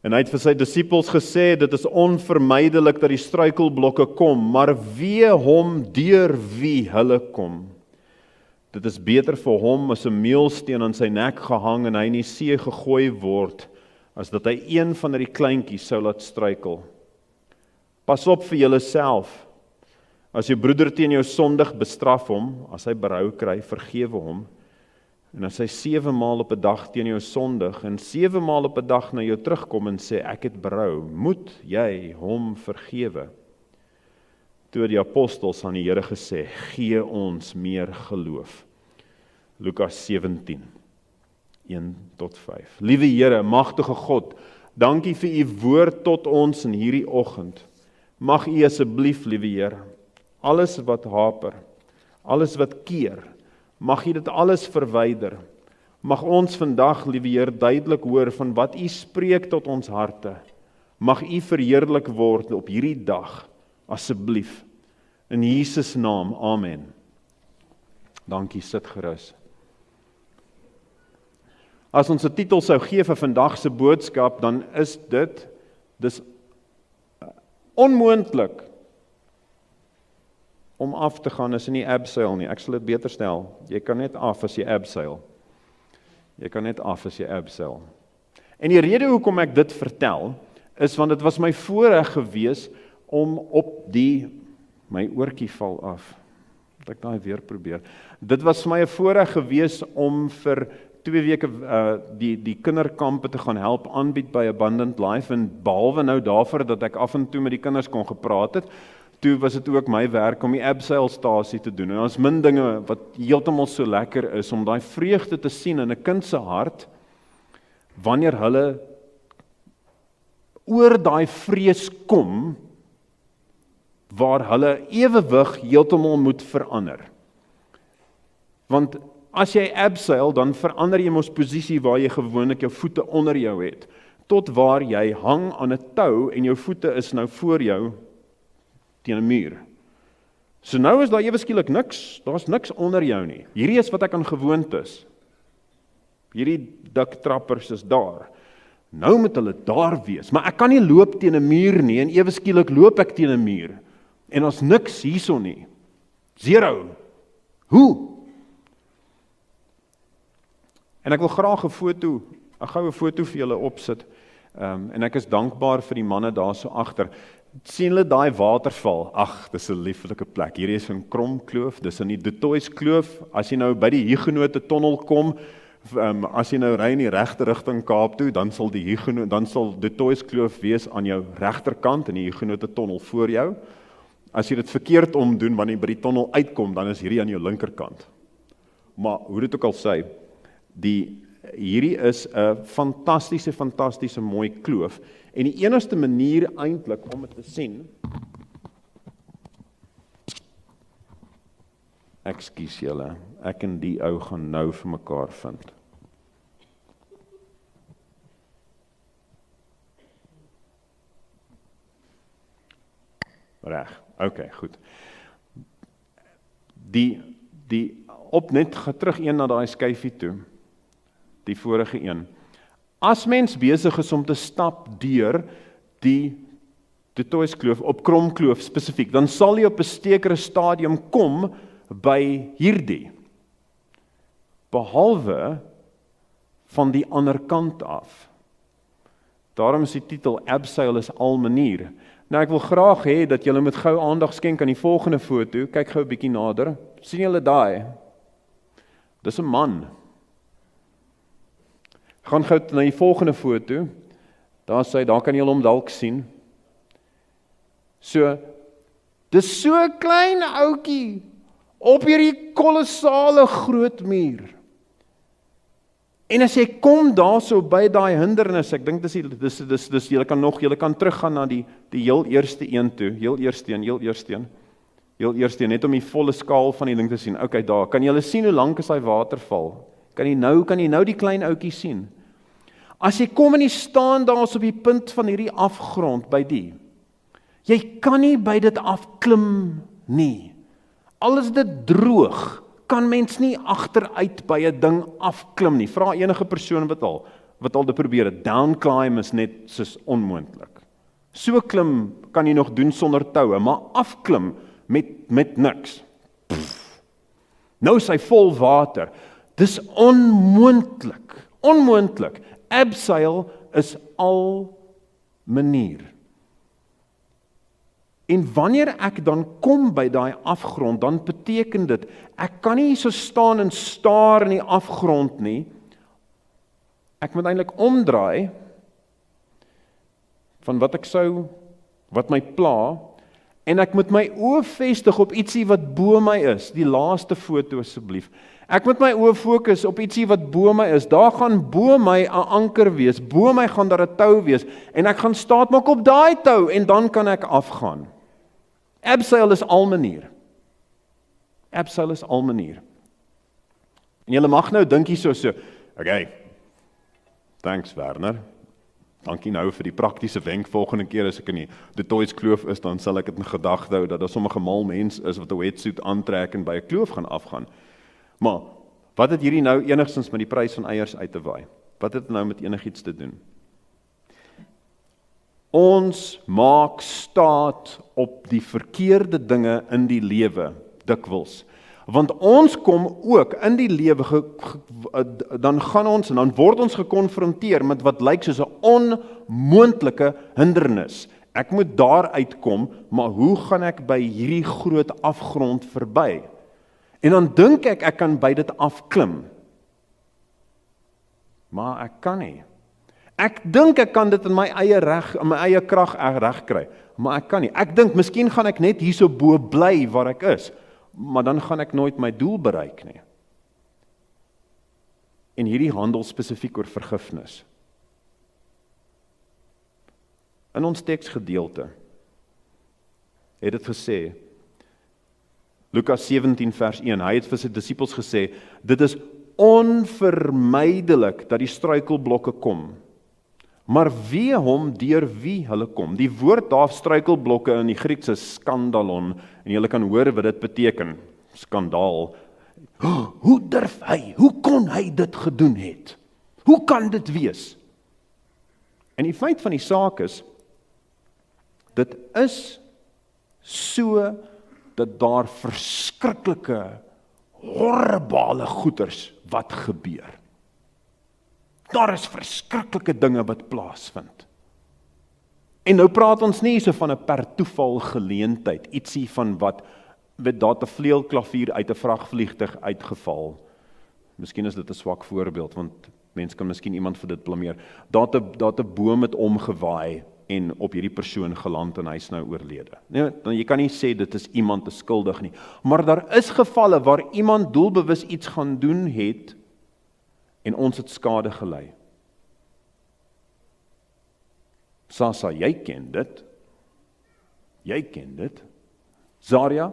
En hy het vir sy disippels gesê, dit is onvermydelik dat die struikelblokke kom, maar wee hom deur wie hulle kom. Dit is beter vir hom as 'n meulsteen aan sy nek gehang en hy in die see gegooi word, as dat hy een van die kleintjies sou laat struikel. Pas op vir julleself. As jou broeder teen jou sondig, bestraf hom, as hy berou kry, vergewe hom. En as hy 7 maal op 'n dag teen jou sondig en 7 maal op 'n dag na jou terugkom en sê ek het berou, moet jy hom vergewe. Toe die apostels aan die Here gesê, gee ons meer geloof. Lukas 17, 1-5. Liewe Here, magtige God, dankie vir u woord tot ons in hierdie oggend. Mag u asseblief, liewe Here, alles wat haper, alles wat keer, mag u dit alles verwyder. Mag ons vandag, liewe Heer, duidelik hoor van wat u spreek tot ons harte. Mag u verheerlik word op hierdie dag, asseblief. In Jesus naam, amen. Dankie, sit gerus. As ons 'n titel sou gee vir vandag se boodskap, dan is dis onmoontlik om af te gaan is in die abseil nie. Ek sal dit beter stel. Jy kan net af as jy abseil. Jy kan net af as jy abseil. En die rede hoekom ek dit vertel, is want dit was my voorreg gewees om op my oortjie val af. Dat ek daai weer probeer. Dit was vir my 'n voorreg gewees om vir 2 weke die kinderkampe te gaan help aanbied by Abundant Life, en behalwe nou daarvoor dat ek af en toe met die kinders kon gepraat het, toe was dit ook my werk om die abseilstasie te doen. En ons min dinge wat heeltemal so lekker is, om daai vreugde te sien in 'n kind se hart, wanneer hulle oor daai vrees kom, waar hulle ewewig heeltemal moet verander. Want as jy abseil, dan verander jy mos posisie waar jy gewoonlik jou voete onder jou het, tot waar jy hang aan 'n tou en jou voete is nou voor jou teen 'n muur. So nou is daar ewe skielik niks, daar's niks onder jou nie. Hierdie is wat ek aan gewoond is. Hierdie diktrappers is daar. Nou moet hulle daar wees, maar ek kan nie loop teen 'n muur nie, en ewe skielik loop ek teen 'n muur. En ons niks hierso nie. 0. Hoe? En ek wil graag 'n goue foto vir julle opsit. En ek is dankbaar vir die manne daar so agter. Sien hulle daai waterval? Ag, dis 'n lieflike plek. Hierdie is in Kromkloof, dis in die Du Toit Kloof. As jy nou by die Huguenote tunnel kom, as jy nou ry in die regte rigting Kaap toe, dan sal Du Toit Kloof wees aan jou regterkant en die Huguenote tunnel voor jou. As jy dit verkeerd omdoen, wanneer jy by die tunnel uitkom, dan is hierdie aan jou linkerkant. Maar hoe dit ook al sê, hierdie is 'n fantastiese mooi kloof, en die enigste manier eintlik om dit te sien, ekskuus julle, ek en die ou gaan nou vir mekaar vind. Reg, okay, goed. Net gaan terug een na daai skyfie toe, die vorige een. As mens besig is om te stap deur die Du Toit Kloof, op Kromkloof spesifiek, dan sal jy op 'n sekere stadium kom by hierdie. Behalwe van die ander kant af. Daarom is die titel Abseil is al manier. Nou ek wil graag hê dat julle met gou aandag skenk aan die volgende foto. Kyk gou 'n bietjie nader. Sien julle daai? Dis 'n man. Gaan gou na die volgende foto. Daar kan julle hom dalk sien. So, dis so 'n klein ouetjie op hierdie kolossale groot muur. En as jy kom daarso by daai hindernis, ek dink dis julle kan teruggaan na die heel eerste een toe, heel eerste een, net om die volle skaal van die ding te sien. Okay, daar, kan julle sien hoe lank is daai waterval? Kan jy nou die klein ouetjie sien? As jy kom en jy staan daar op die punt van hierdie afgrond by die, jy kan nie by dit afklim nie. Al is dit droog, kan mens nie agteruit by 'n ding afklim nie. Vra enige persoon wat al. wat al te probeer het. Downclimb is net soos onmoontlik. So klim kan jy nog doen sonder toue, maar afklim met niks. Nou is hy vol water. Dis onmoontlik. Onmoontlik. Abseil is al manier. En wanneer ek dan kom by daai afgrond, dan beteken dit, ek kan nie so staan en staar in die afgrond nie. Ek moet eintlik omdraai van wat my pla, en ek moet my oë vestig op ietsie wat bo my is. Die laaste foto asseblief. Ek moet my oë fokus op ietsie wat bo my is. Daar gaan bo my 'n anker wees. Bo my gaan daar 'n tou wees en ek gaan staat maak op daai tou en dan kan ek afgaan. Abseil is al manier. Abseil is al manier. En julle mag nou dink hier so, okay. Thanks Werner. Dankie nou vir die praktiese wenk. Volgende keer as ek in die Detoys kloof is, dan sal ek dit in gedagte hou dat daar sommige mal mens is wat 'n wetsuit aantrek en by 'n kloof gaan afgaan. Maar wat het hierdie nou enigstens met die prys van eiers uit te waai? Wat het nou met enigiets te doen? Ons maak staat op die verkeerde dinge in die lewe dikwels. Want ons kom ook in die lewe, dan gaan ons en dan word ons gekonfronteer met wat lyk soos 'n onmoontlike hindernis. Ek moet daar uitkom, maar hoe gaan ek by hierdie groot afgrond verby? En dan dink ek kan by dit afklim. Maar ek kan nie. Ek dink ek kan dit in my eie krag reg kry, maar ek kan nie. Ek dink miskien gaan ek net hierso bo bly waar ek is, maar dan gaan ek nooit my doel bereik nie. En hierdie handel spesifiek oor vergifnis. In ons teksgedeelte het dit gesê, Lukas 17 vers 1, hy het vir sy disippels gesê, dit is onvermydelik dat die struikelblokke kom, maar wee hom deur wie hulle kom. Die woord daar struikelblokke in die Grieks is skandalon, en julle kan hoor wat dit beteken, skandaal. Hoe durf hy, hoe kon hy dit gedoen het? Hoe kan dit wees? En die feit van die saak is, dit is so, dat daar verskriklike, horribale goeters wat gebeur. Daar is verskriklike dinge wat plaasvind. En nou praat ons nie so van 'n per toeval geleentheid, ietsie van wat daar 'n vleuelklavier uit 'n vragvliegtuig uitgeval. Miskien is dit 'n swak voorbeeld, want mense kan miskien iemand vir dit blameer. Daar 'n boom het omgewaai en op hierdie persoon geland en hy is nou oorlede. Nee, dan jy kan nie sê dit is iemand te skuldig nie. Maar daar is gevalle waar iemand doelbewus iets gaan doen het en ons het skade gelei. Sasa, jy ken dit. Jy ken dit. Zaria,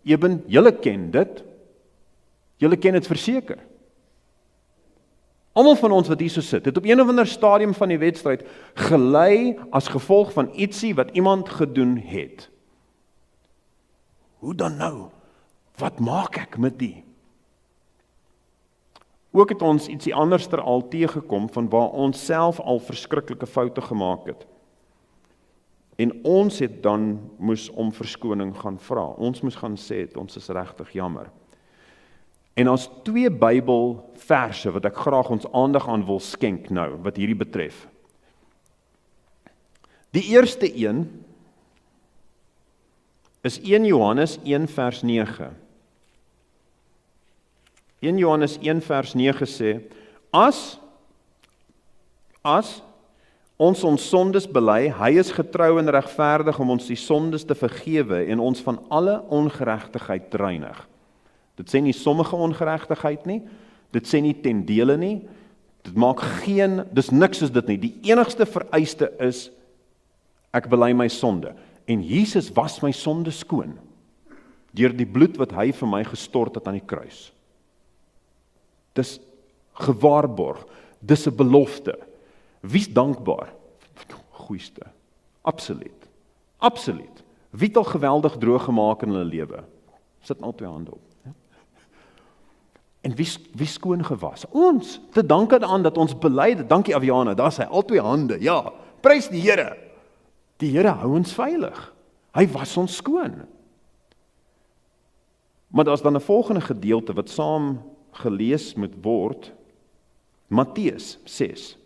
Eben, julle ken dit. Julle ken dit verseker. Almal van ons wat hier so sit, het op een of ander stadium van die wedstryd gelei as gevolg van ietsie wat iemand gedoen het. Hoe dan nou? Wat maak ek met die? Ook het ons ietsie anderster al teëgekom van waar ons self al verskriklike foute gemaak het. En ons het dan moes om verskoning gaan vra. Ons moes gaan sê, ons is regtig jammer. En ons 2 Bybelverse wat ek graag ons aandag aan wil skenk nou, wat hierdie betref. Die eerste een is 1 Johannes 1 vers 9. 1 Johannes 1 vers 9 sê, as ons sondes bely, hy is getrou en regverdig om ons die sondes te vergewe en ons van alle ongeregtigheid te reinig. Dit sê nie sommige ongeregtigheid nie, dit sê nie ten dele nie, dit maak dis niks soos dit nie. Die enigste vereiste is, ek bely my sonde. En Jesus was my sonde skoon, deur die bloed wat hy vir my gestort het aan die kruis. Dis gewaarborg, dis 'n belofte. Wie's dankbaar? Goeieste. Absoluut. Absoluut. Wie het al geweldig droog gemaak in hulle lewe? Sit al 2 hande op. En wie skoon gewas? Ons, te danke aan dat ons belyde, dankie Aviana, daar is hy, al 2 hande, ja, prys die Here. Die Here hou ons veilig. Hy was ons skoon. Maar daar's dan 'n volgende gedeelte wat saam gelees moet word, Matteus 6.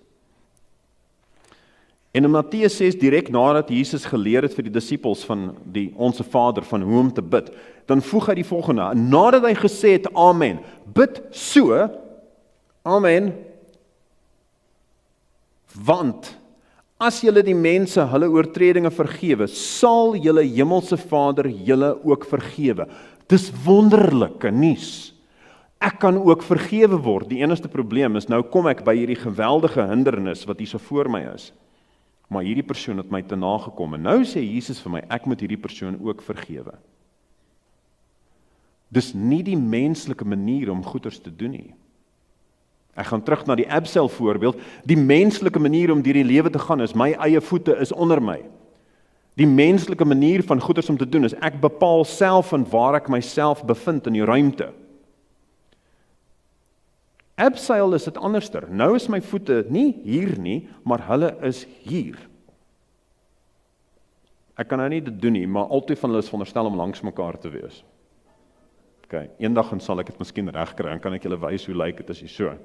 En in Matteus 6, direk nadat Jesus geleer het vir die disippels van die Onse Vader, van hoe om te bid, dan voeg hy die volgende, nadat hy gesê het, Amen, bid so, Amen, want, as julle die mense hulle oortredinge vergewe, sal julle hemelse Vader julle ook vergewe. Dis wonderlike nuus. Ek kan ook vergewe word. Die enigste probleem is, nou kom ek by hierdie geweldige hindernis wat hier so voor my is. Maar hierdie persoon het my te nagekom. En nou sê Jesus vir my, ek moet hierdie persoon ook vergewe. Dis nie die menslike manier om goeders te doen nie. Ek gaan terug na die Absalom voorbeeld. Die menslike manier om deur die lewe te gaan is, my eie voete is onder my. Die menslike manier van goeders om te doen is, ek bepaal self van waar ek myself bevind in die ruimte. Absalom is dit anderster. Nou is my voete nie hier nie, maar hulle is hier. Ek kan nou nie dit doen nie, maar altyd van hulle is veronderstel om langs mekaar te wees. Okay, eendag dan sal ek dit miskien regkry, en kan ek julle wys hoe lyk dit as jy so.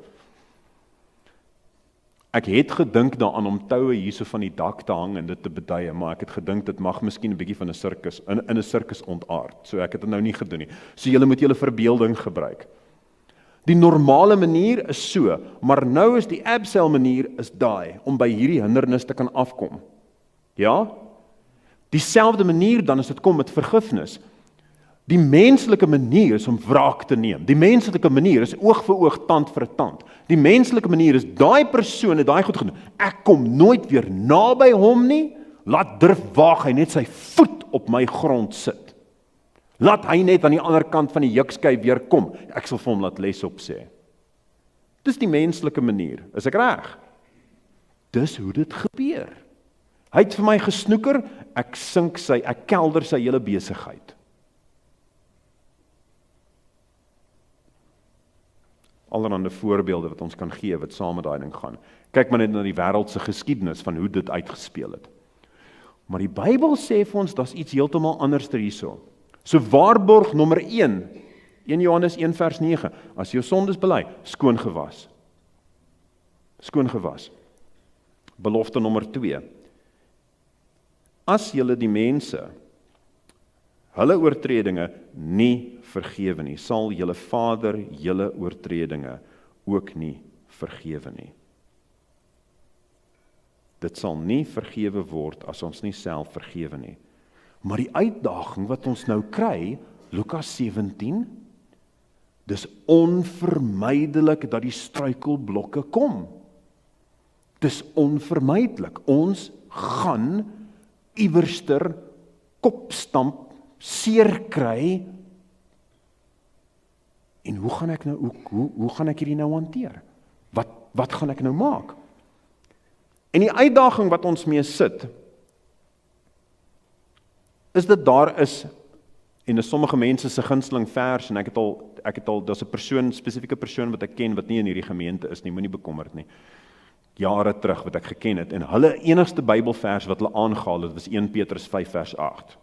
Ek het gedink daaraan om toue hierso van die dak te hang en dit te beduie, maar ek het gedink dit mag miskien 'n bietjie van 'n sirkus, in 'n sirkus ontaard. So ek het dit nou nie gedoen nie. So julle moet julle verbeelding gebruik. Die normale manier is so, maar nou is die Absalom manier is daai, om by hierdie hindernis te kan afkom. Ja? Dieselfde manier dan as dit kom met vergifnis. Die menslike manier is om wraak te neem. Die menslike manier is oog vir oog, tand vir tand. Die menslike manier is, daai persoon het daai goed gedoen. Ek kom nooit weer naby hom nie. Laat durf waag hy net sy voet op my grond sit. Laat hy net aan die ander kant van die jukskei weer kom. Ek sal vir hom laat les op sê. Dis die menslike manier. Is ek reg? Dis hoe dit gebeur. Hy het vir my gesnoeker, ek kelder sy hele besigheid. Allerhande voorbeelde wat ons kan gee, wat saam met daai ding gaan. Kyk maar net na die wêreldse geskiedenis van hoe dit uitgespeel het. Maar die Bybel sê vir ons, daar's iets heeltemal anders hierso. So waarborg nommer 1 Johannes 1 vers 9, as jou sondes bely, skoon gewas. Skoon gewas. Belofte nommer 2, as julle die mense hulle oortredinge nie vergewe nie, sal julle Vader julle oortredinge ook nie vergewe nie. Dit sal nie vergewe word as ons nie self vergewe nie. Maar die uitdaging wat ons nou kry, Lukas 17, dis onvermydelik dat die struikelblokke kom. Dis onvermydelik. Ons gaan iewerster kopstamp, seer kry. En hoe gaan ek nou hoe gaan ek hierdie nou hanteer? Wat gaan ek nou maak? En die uitdaging wat ons mee sit, is dit daar is, en is sommige mense se gunsteling vers, en ek het al, daar's 'n spesifieke persoon wat ek ken, wat nie in hierdie gemeente is nie, moenie bekommerd nie, jare terug wat ek geken het, en hulle enigste Bybelvers wat hulle aangehaal het, was 1 Petrus 5 vers 8.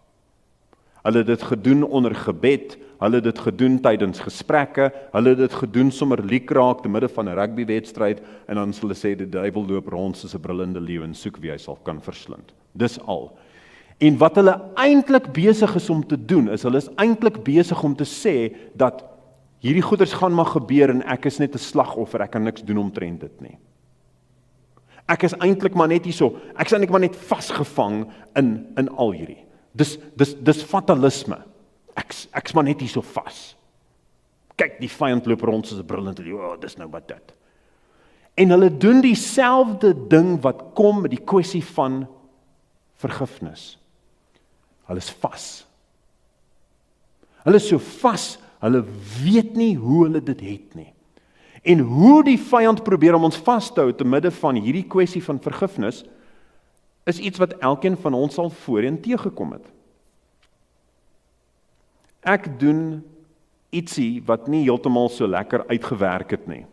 Hulle het dit gedoen onder gebed, hulle het dit gedoen tydens gesprekke, hulle het dit gedoen sommer liekraak te midde van 'n rugbywedstryd, en dan sal hulle sê, die duiwel loop rond soos 'n brullende leeu en soek wie hy sal kan verslind. Dis al. En wat hulle eintlik besig is om te doen, is hulle is eintlik besig om te sê, dat hierdie goeders gaan maar gebeur, en ek is net 'n slagoffer, ek kan niks doen omtrent dit nie. Ek is eintlik maar net hierso, ek is eintlik maar net vasgevang in al hierdie. Dis fatalisme. Ek's maar net hierso vas. Kyk, die vyand loop rond soos 'n brullende leeu, dis nou wat dit. En hulle doen dieselfde ding wat kom met die kwessie van vergifnis. Hulle is vas. Hulle is so vas, hulle weet nie hoe hulle dit het nie. En hoe die vyand probeer om ons vas te hou te midde van hierdie kwessie van vergifnis, is iets wat elkeen van ons al voorheen teëgekom het. Ek doen ietsie wat nie heeltemal so lekker uitgewerk het nie.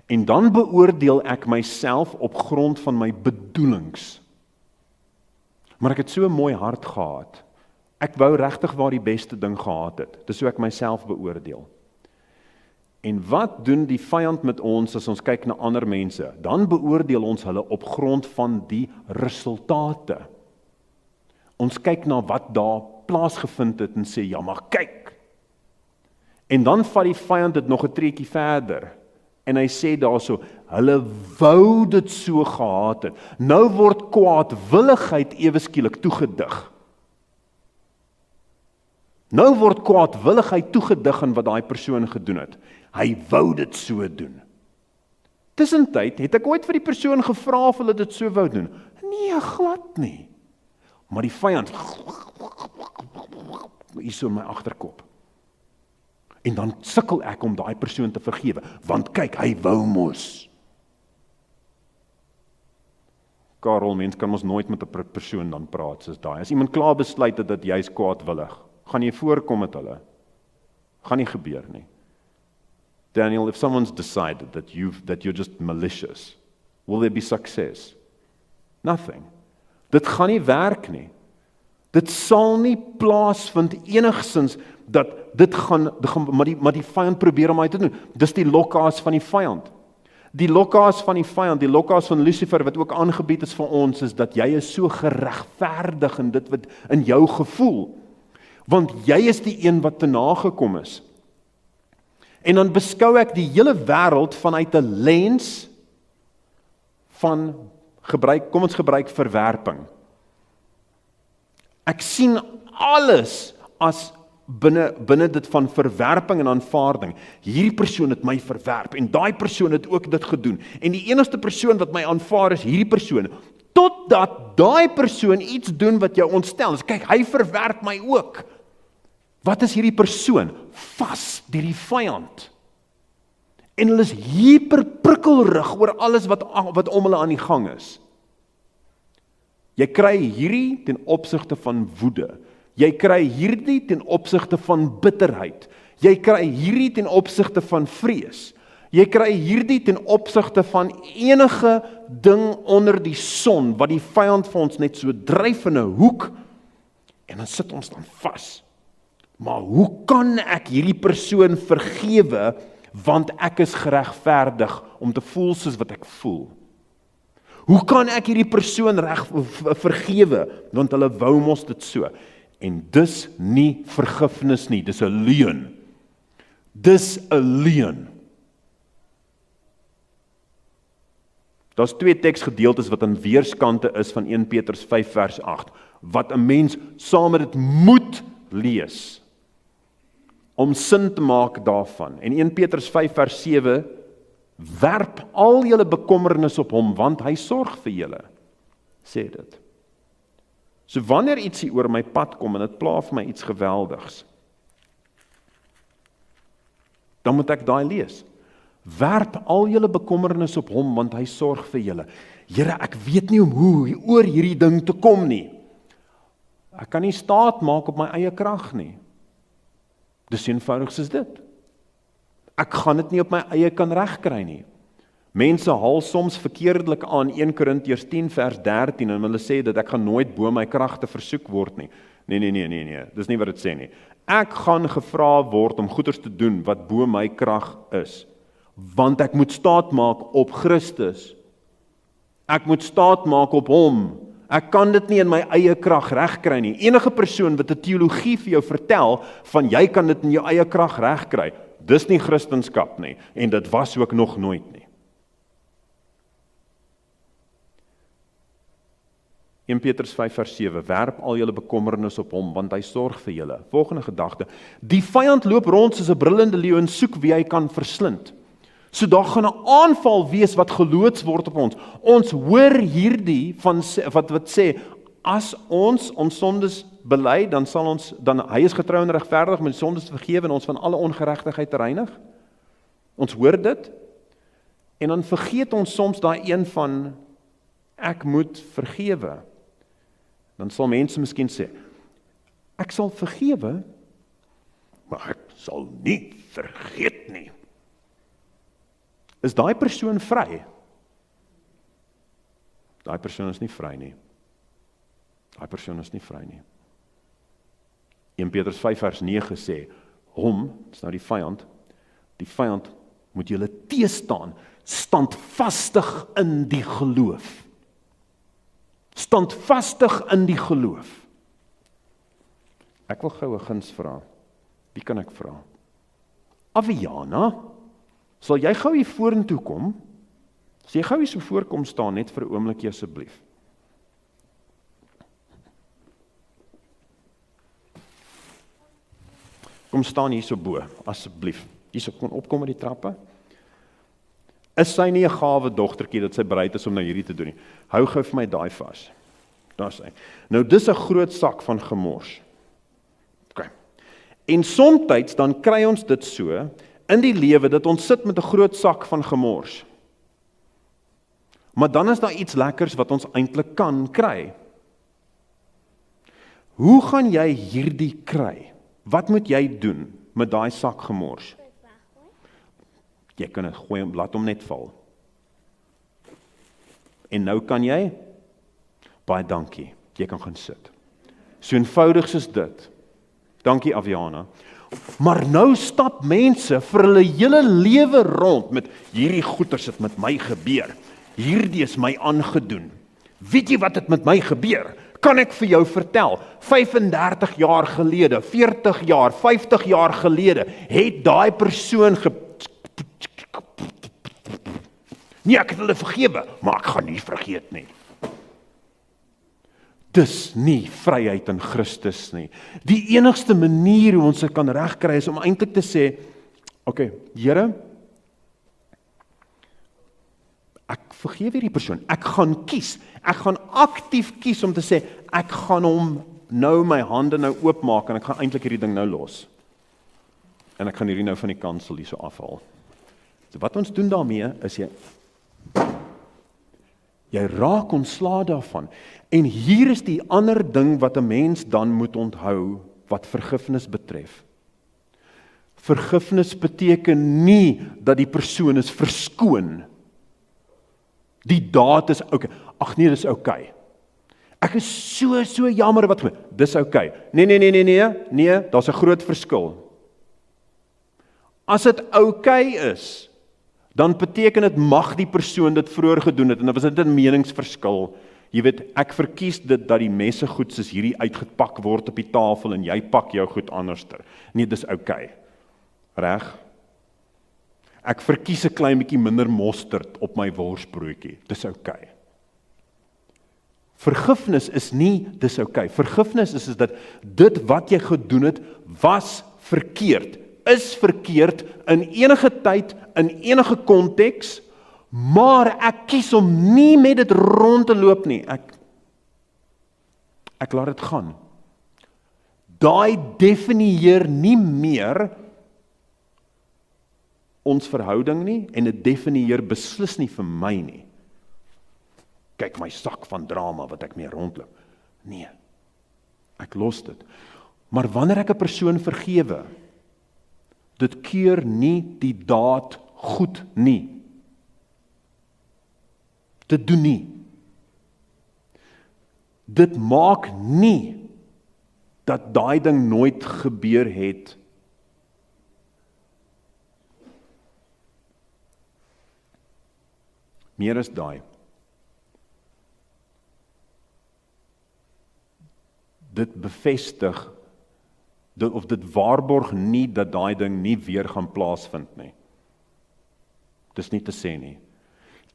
En dan beoordeel ek myself op grond van my bedoelings. Maar ek het so 'n mooi hart gehad. Ek wou regtig waar die beste ding gehad het. Dis hoe ek myself beoordeel. En wat doen die vyand met ons as ons kyk na ander mense? Dan beoordeel ons hulle op grond van die resultate. Ons kyk na wat daar plaasgevind het en sê, ja maar kyk. En dan vat die vyand dit nog 'n treetjie verder. En hy sê daarso, hulle wou dit so gehad het. Nou word kwaadwilligheid ewe skielik toegedig. Nou word kwaadwilligheid toegedig aan wat daai persoon gedoen het. Hy wou dit so doen. Tussentyd het ek ooit vir die persoon gevra of hulle dit so wou doen. Nee, glad nie. Maar die vyand hier so in my agterkop. En dan sukkel ek om daai persoon te vergewe, want kyk, hy wou mos. Karel, mens kan ons nooit met 'n persoon dan praat soos daai. As iemand klaar besluit het dat jy is kwaadwillig, gaan jy voorkom met hulle. Gaan nie gebeur nie. Daniel, if someone's decided that you're just malicious, will there be success? Nothing. Dit gaan nie werk nie. Dit sal nie plaasvind enigsins dat dit gaan maar die vyand probeer om hy te doen. Dis die lokkaas van die vyand. Die lokkaas van die vyand, die lokkaas van Lucifer wat ook aangebied is vir ons, is dat jy is so geregverdig in dit wat in jou gevoel. Want jy is die een wat te nagekom is. En dan beskou ek die hele wêreld vanuit 'n lens van kom ons gebruik verwerping. Ek sien alles as binne dit van verwerping en aanvaarding. Hierdie persoon het my verwerp en daai persoon het ook dit gedoen. En die enigste persoon wat my aanvaar is hierdie persoon. Totdat daai persoon iets doen wat jou ontstel. Dus kyk, hy verwerp my ook. Wat is hierdie persoon? Vas deur die vyand. En hulle is hyperprikkelrig oor alles wat om hulle aan die gang is. Jy kry hierdie ten opsigte van woede. Jy kry hierdie ten opsigte van bitterheid. Jy kry hierdie ten opsigte van vrees. Jy kry hierdie ten opsigte van enige ding onder die son, wat die vyand vir ons net so dryf in 'n hoek, en dan sit ons dan vas. Maar hoe kan ek hierdie persoon vergewe, want ek is geregverdig om te voel soos wat ek voel? Hoe kan ek hierdie persoon vergewe, want hulle wou mos dit so? En dis nie vergifnis nie, dis 'n leuen. Dis 'n leuen. Daar's 2 teksgedeeltes wat aan weerskante is van 1 Petrus 5 vers 8, wat 'n mens saam met dit moet lees, om sin te maak daarvan. En 1 Petrus 5 vers 7, werp al julle bekommernis op hom, want hy sorg vir julle, sê dit. So wanneer ietsie oor my pad kom, en dit pla vir my iets geweldigs, dan moet ek daai lees. Werp al julle bekommernis op hom, want hy sorg vir julle. Here, ek weet nie hoe oor hierdie ding te kom nie. Ek kan nie staat maak op my eie krag nie. Dis eenvoudig soos dit. Ek gaan dit nie op my eie kan regkry nie. Mense haal soms verkeerdelik aan 1 Korintiërs 10 vers 13 en hulle sê dat ek gaan nooit bo my kragte versoek word nie. Nee, dis nie wat dit sê nie. Ek gaan gevra word om goeders te doen wat bo my krag is, want ek moet staat maak op Christus. Ek moet staat maak op hom. Ek kan dit nie in my eie krag regkry nie. Enige persoon wat 'n teologie vir jou vertel van jy kan dit in jou eie krag regkry, dis nie Christendom nie en dit was ook nog nooit nie. 1 Petrus 5 vers 7, werp al julle bekommernis op hom, want hy sorg vir julle. Volgende gedagte, die vyand loop rond soos 'n brullende leeu en soek wie hy kan verslind. So daar gaan 'n aanval wees wat geloods word op ons. Ons hoor hierdie van wat sê, as ons sondes bely, dan hy is getrou en regverdig om die sondes te vergewe en ons van alle ongeregtigheid te reinig. Ons hoor dit, en dan vergeet ons soms daai een van, ek moet vergewe. Dan sal mense miskien sê, ek sal vergewe, maar ek sal nie vergeet nie. Is daai persoon vry? Daai persoon is nie vry nie. Daai persoon is nie vry nie. 1 Petrus 5 vers 9 sê, hom, dis nou die vyand moet julle teestaan, standvastig in die geloof. Standvastig in die geloof. Ek wil gou 'n guns vra. Wie kan ek vra? Aviana, sal jy gou hier vorentoe kom? As jy gou hier so voorkom staan, net vir 'n oombliekie asseblief. Kom staan hier so bo, asseblief. Hier so, kom opkom met die trappe. Is sy nie 'n gawe dogtertjie dat sy bereid is om nou hierdie te doen nie? Hou gou vir my daai vas. Daar is hy. Nou dis 'n groot sak van gemors. OK. En soms dan kry ons dit so in die lewe dat ons sit met 'n groot sak van gemors. Maar dan is daar iets lekkers wat ons eintlik kan kry. Hoe gaan jy hierdie kry? Wat moet jy doen met daai sak gemors? Jy kan dit gooi en laat hom net val. En nou kan jy? Baie dankie, jy kan gaan sit. So eenvoudig soos dit. Dankie Aviana. Maar nou stap mense vir hulle hele lewe rond met hierdie goeters het met my gebeur. Hierdie is my aangedoen. Weet jy wat het met my gebeur? Kan ek vir jou vertel, 35 jaar gelede, 40 jaar, 50 jaar gelede, het daai persoon nee, ek het hulle vergewe, maar ek gaan nie vergeet nie. Dis nie vryheid in Christus nie. Die enigste manier hoe ons dit kan regkry is om eintlik te sê, OK, Here, ek vergewe hierdie persoon. Ek gaan kies. Ek gaan aktief kies om te sê, ek gaan hom nou my hande nou oopmaak en ek gaan eintlik hierdie ding nou los. En ek gaan hierdie nou van die kansel hier so afhaal. So wat ons doen daarmee is jy raak ontslae daarvan. En hier is die ander ding wat 'n mens dan moet onthou wat vergifnis betref. Vergifnis beteken nie dat die persoon is verskoon. Die daad is okay. Ag nee, dis okay. Ek is so jammer wat gebeur. Dis okay. Nee, daar's 'n groot verskil. As dit okay is, dan beteken dit mag die persoon dit vroeër gedoen het en dan was dit 'n meningsverskil. Jy weet, ek verkies dit dat die messe goed soos hierdie uitgepak word op die tafel en jy pak jou goed anderster. Nee, dis okay. Reg? Ek verkies 'n klein bietjie minder mosterd op my worsbroodjie. Dis okay. Vergifnis is nie dis okay. Vergifnis is dat dit wat jy gedoen het was verkeerd. Is verkeerd in enige tyd, in enige konteks, maar ek kies om nie met dit rond te loop nie. Ek laat dit gaan. Daai definieer nie meer ons verhouding nie en dit definieer beslis nie vir my nie. Kyk my sak van drama wat ek mee rondloop. Nee, ek los dit. Maar wanneer ek 'n persoon vergewe, dit keur nie die daad goed nie. Dit doen nie. Dit maak nie dat daai ding nooit gebeur het. Meer is daai. Dit bevestig of dit waarborg nie dat daai ding nie weer gaan plaasvind nie. Dis nie te sê nie.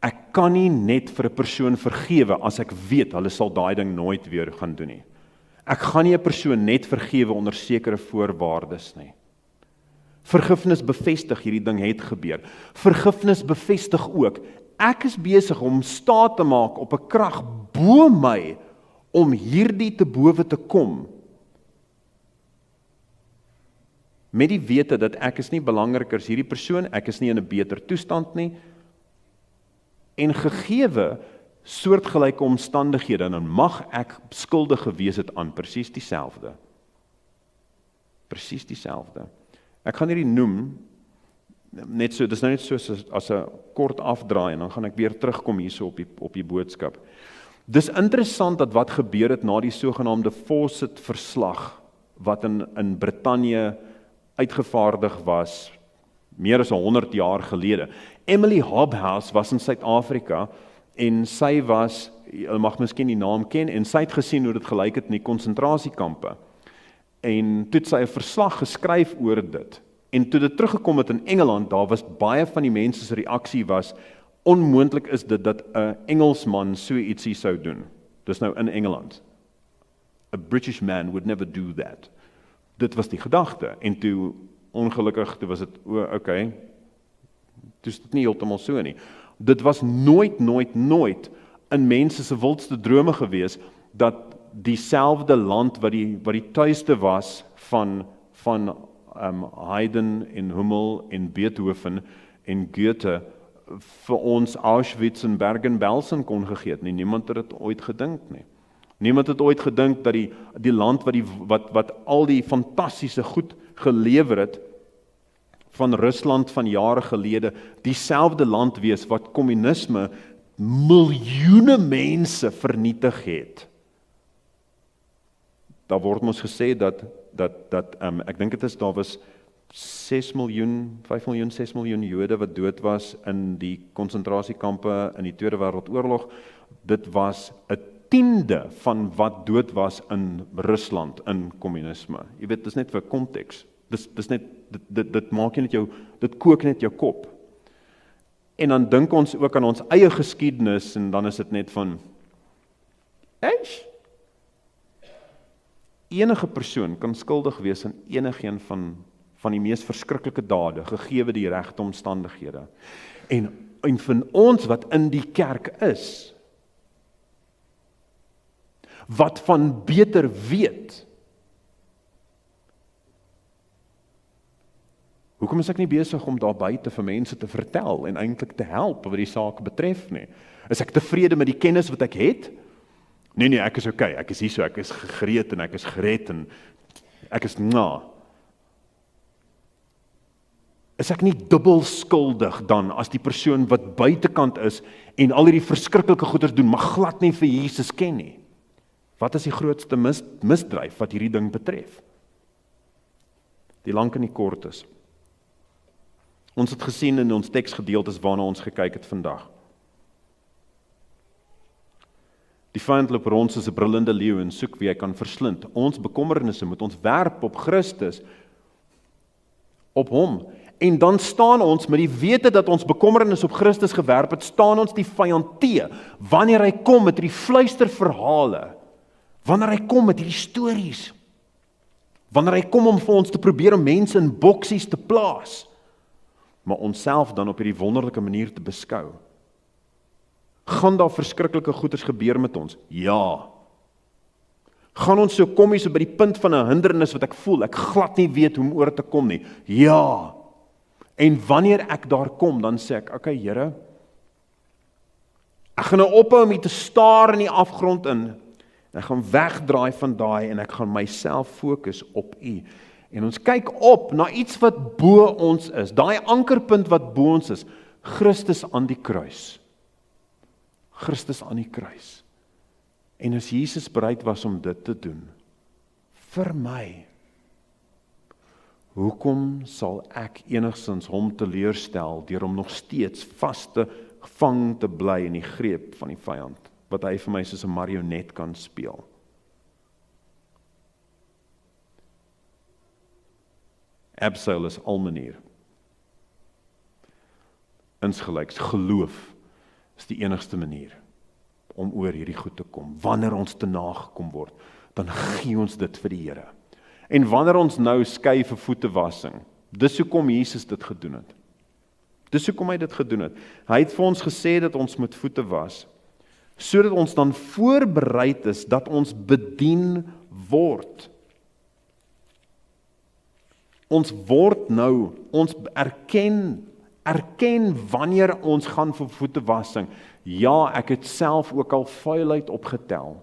Ek kan nie net vir 'n persoon vergewe as ek weet hulle sal daai ding nooit weer gaan doen nie. Ek gaan nie 'n persoon net vergewe onder sekere voorwaardes nie. Vergifnis bevestig hierdie ding het gebeur. Vergifnis bevestig ook ek is besig om staat te maak op 'n krag bo my om hierdie te bowe te kom. Met die wete dat ek is nie belangriker as hierdie persoon, ek is nie in 'n beter toestand nie, en gegeewe soortgelyke omstandighede, dan mag ek skuldig gewees het aan presies dieselfde. Presies dieselfde. Ek gaan hierdie noem, net so, dis nou net so as 'n kort afdraai, en dan gaan ek weer terugkom hierso op die boodskap. Dis interessant dat wat gebeur het na die sogenaamde Fawcett verslag, wat in Brittanje uitgevaardig was, meer as 100 jaar gelede. Emily Hobhouse was in Suid-Afrika, en sy was, jy mag miskien die naam ken, en sy het gesien hoe dit gelyk het in die konsentrasiekampe. En toe het sy 'n verslag geskryf oor dit. En toe dit teruggekom het in Engeland, daar was baie van die mense se reaksie was, onmoontlik is dit dat 'n Engelsman so ietsie sou doen. Dis nou in Engeland. A British man would never do that. Dit was die gedagte. En toe, ongelukkig, toe was dit, okay, toe is dit nie heeltemal so nie. Dit was nooit in mense se wildste drome gewees, dat dieselfde land wat die tuiste was van Haydn en Hummel en Beethoven en Goethe vir ons Auschwitz en Bergen-Belsen kon gegee het nie. Niemand het dit ooit gedink nie. Niemand het ooit gedink dat die land wat al die fantastiese goed gelewer het van Rusland van jare gelede, dieselfde land wees wat kommunisme miljoene mense vernietig het. Daar word ons gesê dat ek dink daar was 5 miljoen, 6 miljoen Jode wat dood was in die konsentrasiekampe in die Tweede Wêreldoorlog. Dit was 1/10 van wat dood was in Rusland in kommunisme. Jy weet, dis net vir konteks. Dis net dit maak jy net dit kook net jou kop. En dan dink ons ook aan ons eie geskiedenis, en dan is dit net van enige persoon kan skuldig wees aan enigeen van die mees verskriklike dade, gegeewe die regte omstandighede. En van ons wat in die kerk is, wat van beter weet, hoekom is ek nie besig om daar buite vir mense te vertel en eintlik te help wat die saak betref nie? Is ek tevrede met die kennis wat ek het? Nee, ek is okay, ek is hier so, ek is gereed en ek is gered en ek is Is ek nie dubbel skuldig dan as die persoon wat buitekant is en al hierdie verskriklike goeders doen, maar glad nie vir Jesus ken nie? Wat is die grootste misdryf wat hierdie ding betref? Die lank en die kort is. Ons het gesien in ons teksgedeeltes waarna ons gekyk het vandag. Die vyand loop rond soos 'n brullende leeu en soek wie hy kan verslind. Ons bekommernisse moet ons werp op Christus, op hom. En dan staan ons met die wete dat ons bekommernis op Christus gewerp het, staan ons die vyand te, wanneer hy kom met hierdie fluisterverhale, wanneer hy kom met hierdie stories, wanneer hy kom om vir ons te probeer om mense in boksies te plaas, maar onsself dan op hierdie wonderlike manier te beskou. Gaan daar verskriklike goeders gebeur met ons? Ja. Gaan ons so kom hier so by die punt van 'n hindernis wat ek voel, ek glad nie weet hoe om oor te kom nie? Ja. En wanneer ek daar kom, dan sê ek, okay Here, ek gaan nou ophou om hier te staar in die afgrond in, ek gaan wegdraai van daai en ek gaan myself fokus op U. En ons kyk op na iets wat bo ons is, daai ankerpunt wat bo ons is, Christus aan die kruis. Christus aan die kruis. En as Jesus bereid was om dit te doen, vir my, hoekom sal ek enigstens hom teleurstel deur om nog steeds gevang te bly in die greep van die vyand, wat hy vir my soos 'n marionet kan speel? Abseil is al manier. Insgelyks, geloof is die enigste manier om oor hierdie goed te kom. Wanneer ons te nagekom word, dan gee ons dit vir die Here. En wanneer ons nou skei vir voetewassing, dis hoekom Jesus dit gedoen het. Dis hoekom hy dit gedoen het. Hy het vir ons gesê dat ons moet voete was, sodat ons dan voorbereid is dat ons bedien word. Ons word nou, ons erken wanneer ons gaan vir voetewassing. Ja, ek het self ook al vuilheid opgetel.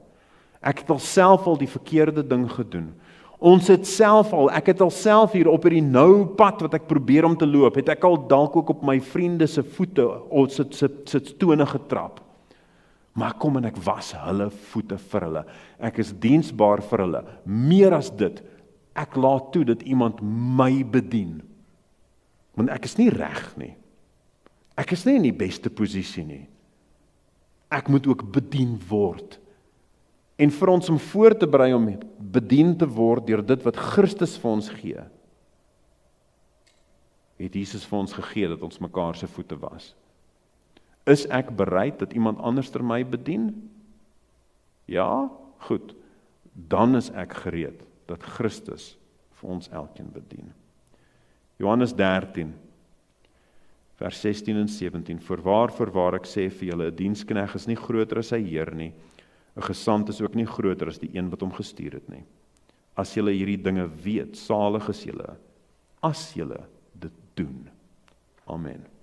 Ek het al self al die verkeerde ding gedoen. Ons het self al, ek het al self hier op hierdie nou pad wat ek probeer om te loop, het ek al dalk ook op my vriende se voete of se tone getrap. Maar ek kom en ek was hulle voete vir hulle. Ek is diensbaar vir hulle. Meer as dit, ek laat toe dat iemand my bedien. Want ek is nie reg nie. Ek is nie in die beste posisie nie. Ek moet ook bedien word. En vir ons om voor te berei om bedien te word deur dit wat Christus vir ons gee, het Jesus vir ons gegee dat ons mekaar se voete was. Is ek bereid dat iemand anders ter my bedien? Ja, goed. Dan is ek gereed dat Christus vir ons elkeen bedien. Johannes 13, vers 16 en 17. Voorwaar ek sê vir julle, 'n diensknegt is nie groter as sy heer nie. 'n Gesant is ook nie groter as die een wat hom gestuur het nie. As julle hierdie dinge weet, salig is julle, as julle dit doen. Amen.